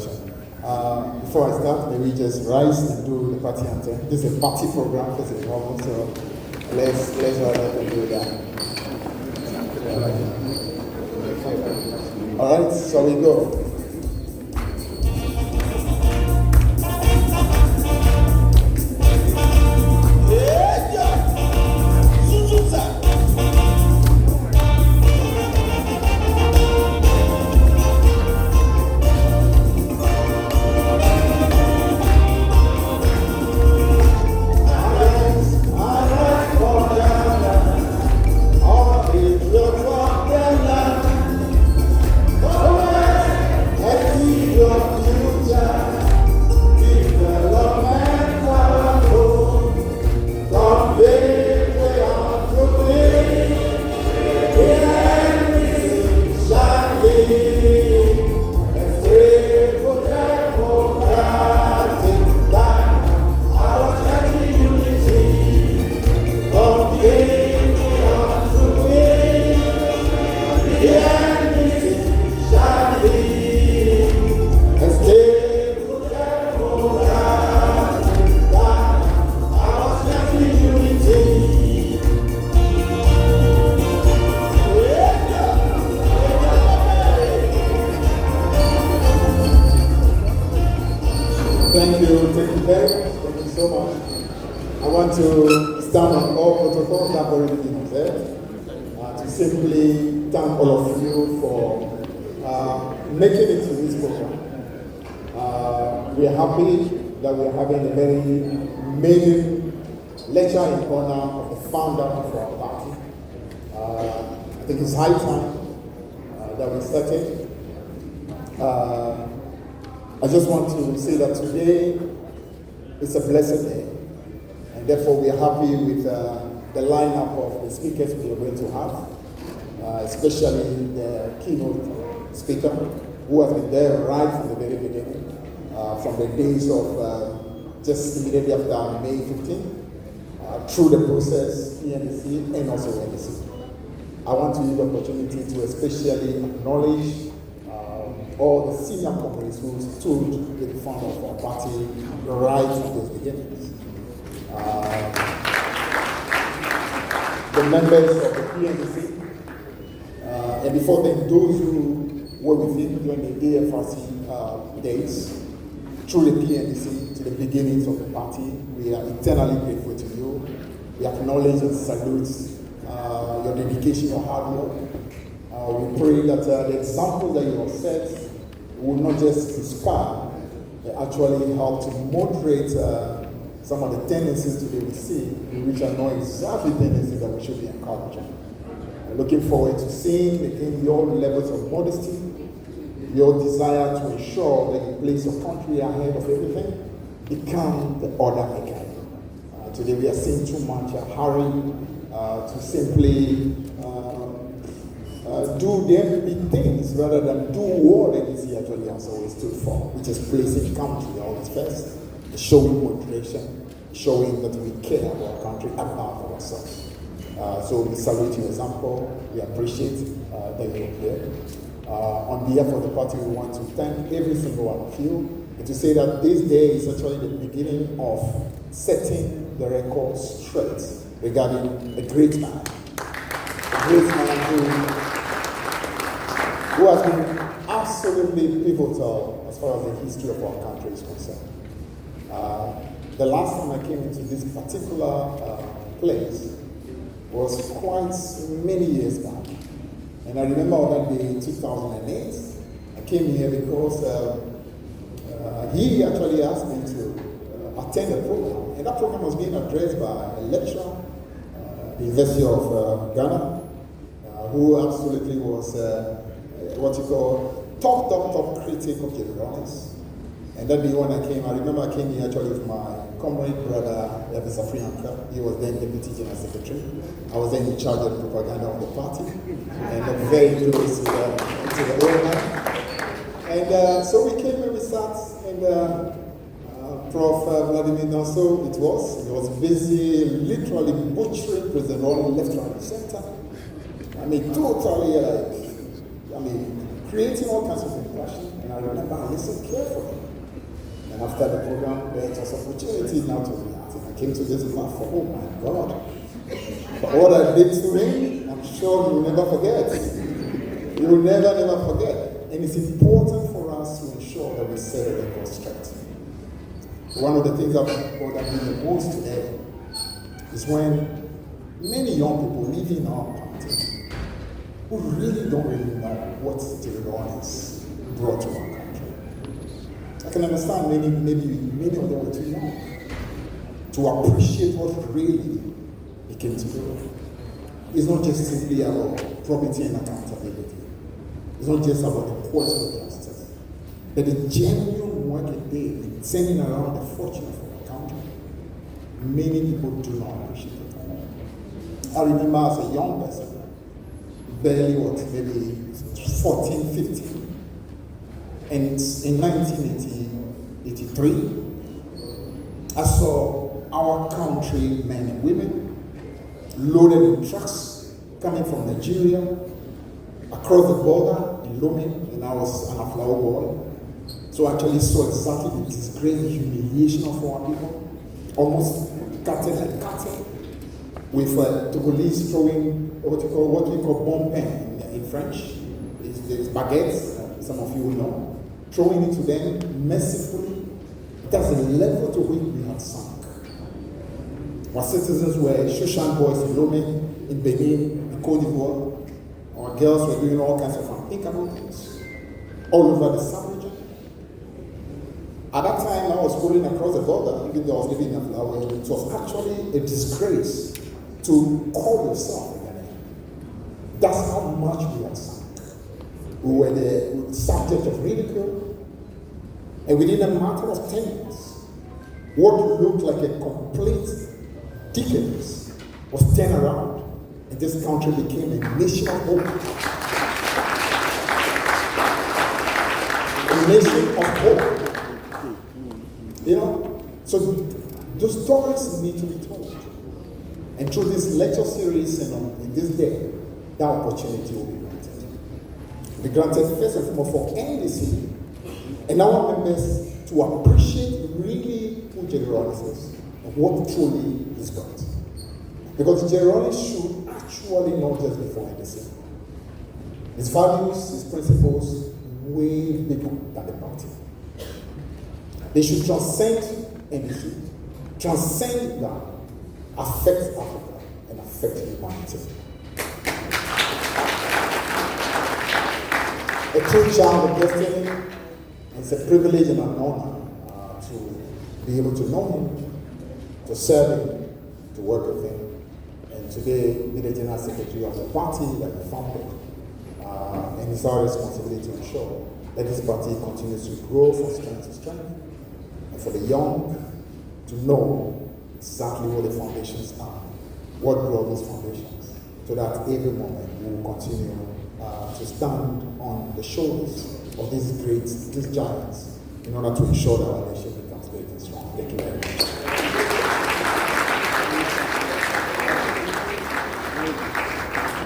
introduction. Before I start, may we just rise and do the party anthem. This is a party program, this is normal, so let's rise up and do that. All right, so we go. Thank you so much. I want to stand on all protocols that have already been observed, to simply thank all of you for making it to this program. We are happy that we are having a very maiden lecture in honor of the founder of our party. I think it's high time that we started. I just want to say that today is a blessed day, and therefore we are happy with the lineup of the speakers we are going to have, especially the keynote speaker, who has been there right from the very beginning, from the days of just immediately after May 15, through the process, ENDC and also NDC. I want to use the opportunity to especially acknowledge all the senior companies who stood in front of our party right from those beginnings. The members of the PNDC, and before them, those who were with him during the AFRC days, through the PNDC to the beginnings of the party. We are eternally grateful to you. We acknowledge and salute your dedication, your hard work. We pray that the example that you have set will not just inspire, but actually help to moderate some of the tendencies today we see, which are not exactly tendencies that we should be encouraging. Looking forward to seeing again your levels of modesty, your desire to ensure that you place your country ahead of everything, become the order maker. Today we are seeing too much hurry to simply do the big things rather than do what the DC actually has always stood for, which is placing country always first, showing moderation, showing that we care about our country above ourselves. So we salute your example. We appreciate that you're here. On behalf of the party, we want to thank every single one of you and to say that this day is actually the beginning of setting the record straight regarding a great man. A great man who has been absolutely pivotal as far as the history of our country is concerned. The last time I came into this particular place was quite many years back. And I remember on that day, 2008, I came here because he actually asked me to attend a program. And that program was being addressed by a lecturer, the University of Ghana, who absolutely was what you call top critic of President Rawlings. And that day when I came, I remember I came here actually with my comrade brother, Mr. Frianka. He was then Deputy General Secretary. I was then in charge of the propaganda of the party, and very close to the owner. And so we came and we sat, and Prof. Vladimir Naso, he was busy literally butchering President Rawlings left, right, and center. I mean, totally creating all kinds of impression. And I remember I listened carefully. And after the program, there was opportunity now to react. And I came to this platform. Oh my God. But what I did to him, I'm sure he will never forget. He will never forget. And it's important for us to ensure that we set the record straight. One of the things that bothers me the most today is when many young people living in our country who really don't know what the Rawlings brought to our country. I can understand many of them were too young to appreciate what really became to be. It's not just simply about probity and accountability. It's not just about the quality of justice, but the genuine work it did in turning around the fortune of our country. Many people do not appreciate it. I remember as a young person, barely maybe 14, 15, and in 1983, I saw our country men and women loaded in trucks coming from Nigeria across the border in Lomé, and I was an Aflao boy. So I actually saw exactly the disgrace, the humiliation of our people, almost cutting and cutting, with Togolese throwing what we call bomb pen in French. It's baguettes, some of you will know, throwing it to them mercifully. That's the level to which we have sunk. Our citizens were Shushan boys in Lomé, in Benin, in Côte d'Ivoire. Our girls were doing all kinds of unthinkable things all over the sub-region. At that time, I was going across the border, even though I was living in Aflao. It was actually a disgrace to call yourself a Ghanaian. That's how much we had sunk. We were the subject of ridicule, and within a matter of 10 years, what looked like a complete decadence was turned around. And this country became a nation of hope. A nation of hope. You know? So the stories need to be told. And through this lecture series and in this day, that opportunity will be granted. Be granted first and foremost for NDC and our members to appreciate really who Jerry Rawlings is and what truly he's got. Because Jerry Rawlings should actually not just be for NDC. His values, his principles, way bigger than the party. They should transcend NDC, transcend that, affect Africa, and affect humanity. A true child of destiny, it's a privilege and an honor to be able to know him, to serve him, to work with him. And today, be the General Secretary of the party that he founded. And it's our responsibility to ensure that this party continues to grow from strength to strength, and for the young to know exactly what the foundations are, what grow those foundations, so that every moment we will continue to stand on the shoulders of these giants, in order to ensure that our nation becomes great and strong. Thank you very much.